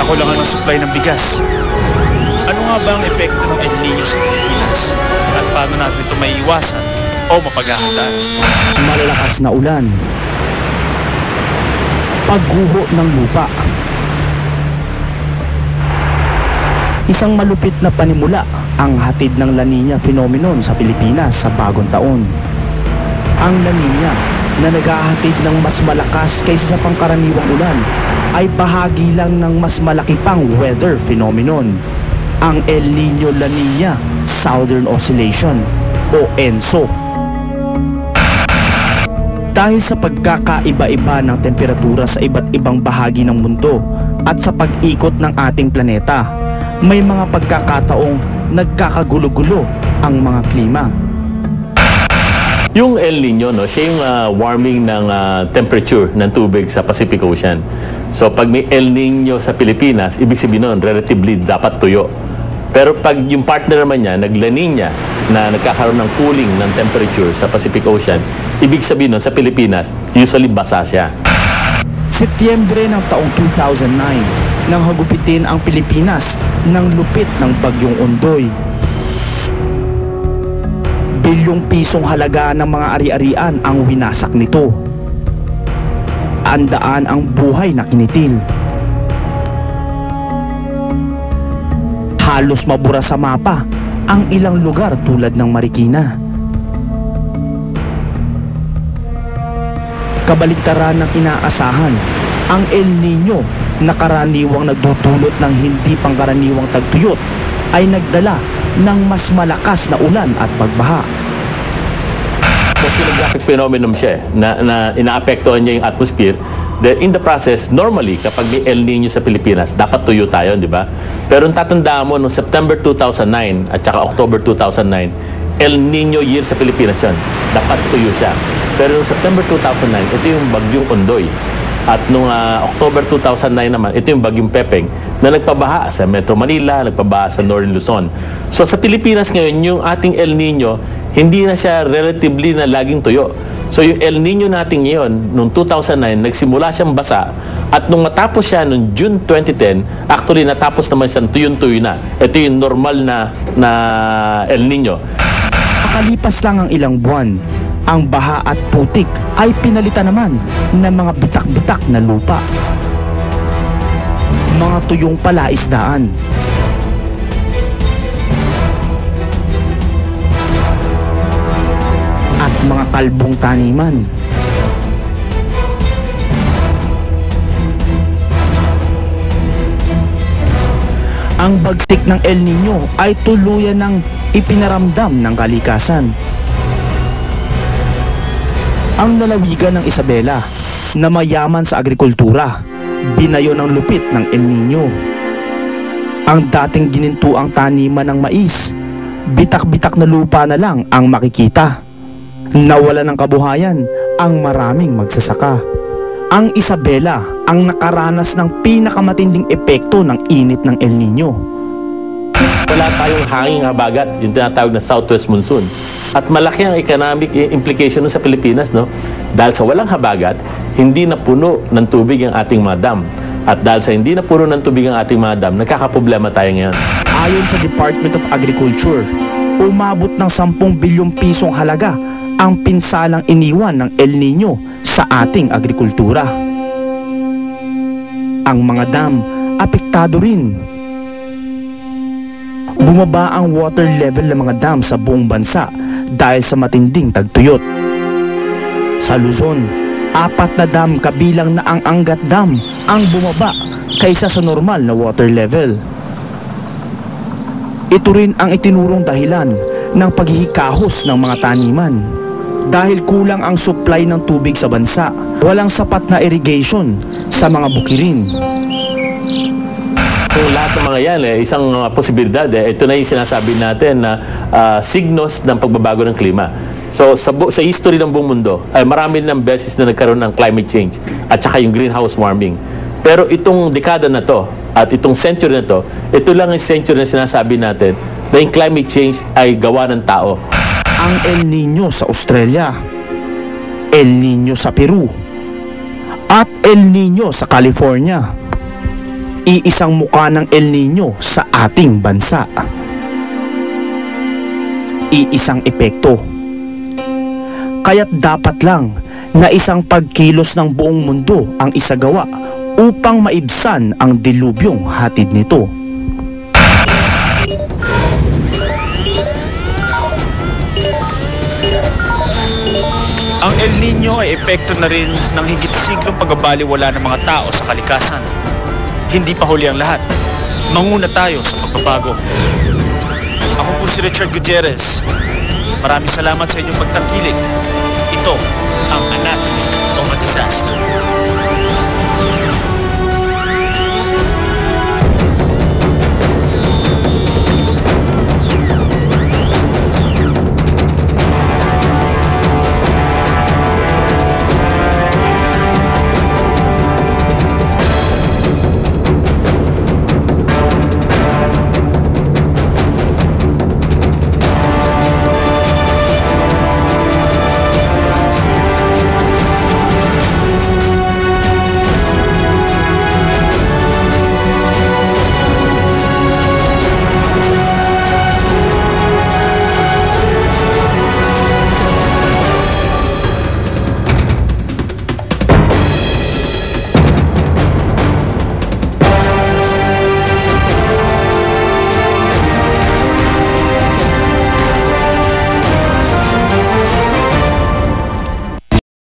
kakulangan ng supply ng bigas. Ano nga ba ang epekto ng El Nino sa Pilipinas? At paano natin ito maiiwasan o mapaghahandaan? Malalakas na ulan, pagguho ng lupa, isang malupit na panimula ang hatid ng La Nina phenomenon sa Pilipinas sa bagong taon. Ang La Nina na naghahatid ng mas malakas kaysa sa pangkaraniwang ulan ay bahagi lang ng mas malaki pang weather phenomenon, ang El Nino La Nina Southern Oscillation o ENSO. Dahil sa pagkakaiba-iba ng temperatura sa iba't ibang bahagi ng mundo at sa pag-ikot ng ating planeta, may mga pagkakataong nagkakagulo-gulo ang mga klima. Yung El Nino, no, siya yung warming ng temperature ng tubig sa Pacific Ocean. So pag may El Nino sa Pilipinas, ibig sabihin nun, relatively dapat tuyo. Pero pag yung partner naman niya, nag-La Nina, na nagkakaroon ng cooling ng temperature sa Pacific Ocean, ibig sabihin nun, sa Pilipinas, usually basa siya. Setyembre ng taong 2009 nang hagupitin ang Pilipinas ng lupit ng Bagyong Ondoy. Bilyong pisong halaga ng mga ari-arian ang winasak nito. Andaan ang buhay na kinitil. Halos mabura sa mapa ang ilang lugar tulad ng Marikina. Kabaligtaran ng inaasahan, ang El Nino na karaniwang nagdudulot ng hindi pangkaraniwang tagtuyot ay nagdala ng mas malakas na ulan at pagbaha. Oceanographic phenomenon siya na inaapektuhan niya yung atmosphere. Then in the process, normally kapag may El Nino sa Pilipinas, dapat tuyo tayo, di ba? Pero tatandaan mo, noong September 2009 at saka October 2009, El Nino year sa Pilipinas yun. Dapat tuyo siya. Pero noong September 2009, ito yung Bagyong Ondoy. At noong October 2009 naman, ito yung Bagyong Pepeng na nagpabaha sa Metro Manila, nagpabaha sa Northern Luzon. So sa Pilipinas ngayon, yung ating El Nino, hindi na siya relatively na laging tuyo. So yung El Nino natin ngayon, noong 2009, nagsimula siyang basa. At nung matapos siya noong June 2010, actually natapos naman siyang tuyon-tuyo na. Ito yung normal na El Nino. Makalipas lang ang ilang buwan, ang baha at putik ay pinalitan naman ng mga bitak-bitak na lupa. Mga tuyong palaisdaan. At mga kalbong taniman. Ang bagsik ng El Nino ay tuluyan ng ipinaramdam ng kalikasan. Ang lalawigan ng Isabela na mayaman sa agrikultura, binayo ng lupit ng El Nino. Ang dating ginintuang taniman ng mais, bitak-bitak na lupa na lang ang makikita. Nawala ng kabuhayan ang maraming magsasaka. Ang Isabela ang nakaranas ng pinakamatinding epekto ng init ng El Nino. Wala tayong hanging habagat, yung tinatawag na southwest monsoon. At malaki ang economic implication sa Pilipinas, no? Dahil sa walang habagat, hindi na puno ng tubig ang ating mga dam. At dahil sa hindi na puno ng tubig ang ating mga dam, nagkakaproblema tayo ngayon. Ayon sa Department of Agriculture, umabot ng 10 bilyong pisong halaga ang pinsalang iniwan ng El Nino sa ating agrikultura. Ang mga dam, apektado rin. Bumaba ang water level ng mga dam sa buong bansa dahil sa matinding tagtuyot. Sa Luzon, 4 na dam kabilang na ang Angat Dam ang bumaba kaysa sa normal na water level. Ito rin ang itinurong dahilan ng paghihikahos ng mga taniman. Dahil kulang ang supply ng tubig sa bansa, walang sapat na irrigation sa mga bukirin. Kung lahat ng mga yan, isang posibilidad, ito na yung sinasabi natin na signos ng pagbabago ng klima. So sa history ng buong mundo, ay marami ng beses na nagkaroon ng climate change at saka yung greenhouse warming. Pero itong dekada na to at itong century na to, ito lang yung century na sinasabi natin na yung climate change ay gawa ng tao. Ang El Nino sa Australia, El Nino sa Peru, at El Nino sa California. iisang muka ng El Nino sa ating bansa. Iisang epekto. Kaya't dapat lang na isang pagkilos ng buong mundo ang isagawa upang maibsan ang dilubyong hatid nito. Ang El Nino ay epekto na rin ng higit siglong pagbabaliwala ng mga tao sa kalikasan. Hindi pa huli ang lahat. Manguna tayo sa pagbabago. Ako po si Richard Gutierrez. Maraming salamat sa inyong pagtangkilik. Ito ang Anatomy of a Disaster.